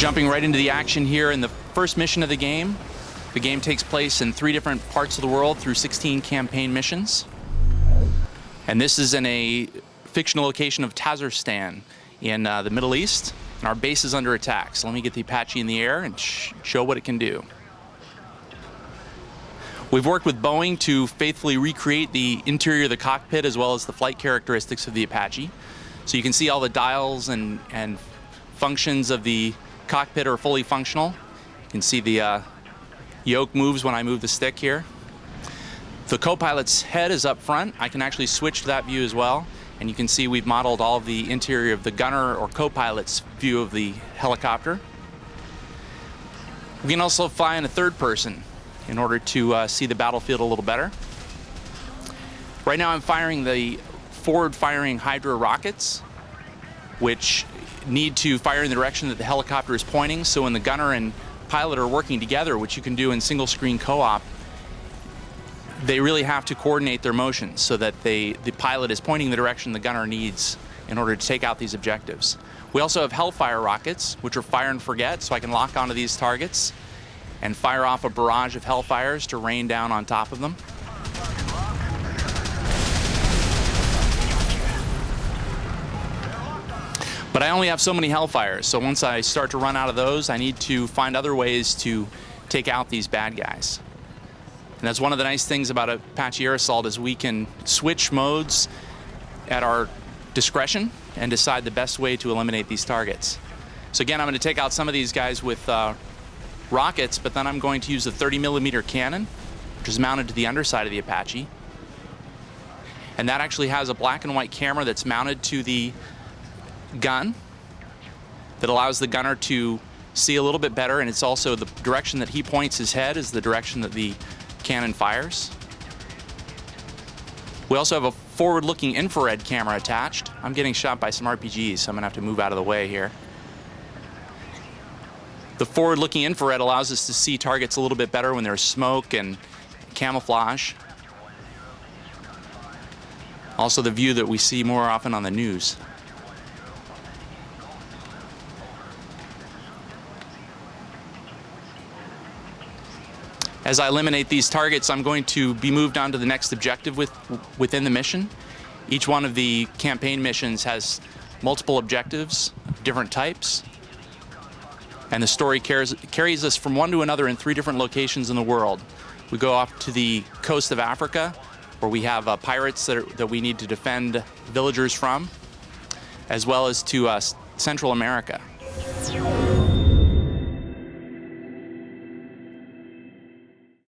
Jumping right into the action here in the first mission of the game. The game takes place in 3 different parts of the world through 16 campaign missions. And this is in a fictional location of Tazarstan in the Middle East. And our base is under attack. So let me get the Apache in the air and show what it can do. We've worked with Boeing to faithfully recreate the interior of the cockpit as well as the flight characteristics of the Apache. So you can see all the dials and functions of the cockpit are fully functional. You can see the yoke moves when I move the stick here. The co-pilot's head is up front. I can actually switch to that view as well. And you can see we've modeled all of the interior of the gunner or co-pilot's view of the helicopter. We can also fly in a third person in order to see the battlefield a little better. Right now I'm firing the forward-firing Hydra rockets, which need to fire in the direction that the helicopter is pointing. So when the gunner and pilot are working together, which you can do in single-screen co-op, they really have to coordinate their motions so that the pilot is pointing the direction the gunner needs in order to take out these objectives. We also have Hellfire rockets, which are fire and forget, so I can lock onto these targets and fire off a barrage of Hellfires to rain down on top of them. But I only have so many Hellfires, so once I start to run out of those, I need to find other ways to take out these bad guys. And that's one of the nice things about Apache Air Assault is we can switch modes at our discretion and decide the best way to eliminate these targets. So again, I'm going to take out some of these guys with rockets, but then I'm going to use a 30mm cannon, which is mounted to the underside of the Apache. And that actually has a black and white camera that's mounted to the gun that allows the gunner to see a little bit better, and it's also the direction that he points his head is the direction that the cannon fires. We also have a forward-looking infrared camera attached. I'm getting shot by some RPGs, so I'm gonna have to move out of the way here. The forward-looking infrared allows us to see targets a little bit better when there's smoke and camouflage. Also the view that we see more often on the news. As I eliminate these targets, I'm going to be moved on to the next objective within the mission. Each one of the campaign missions has multiple objectives, different types. And the story carries us from one to another in 3 different locations in the world. We go off to the coast of Africa, where we have pirates that we need to defend villagers from, as well as to Central America.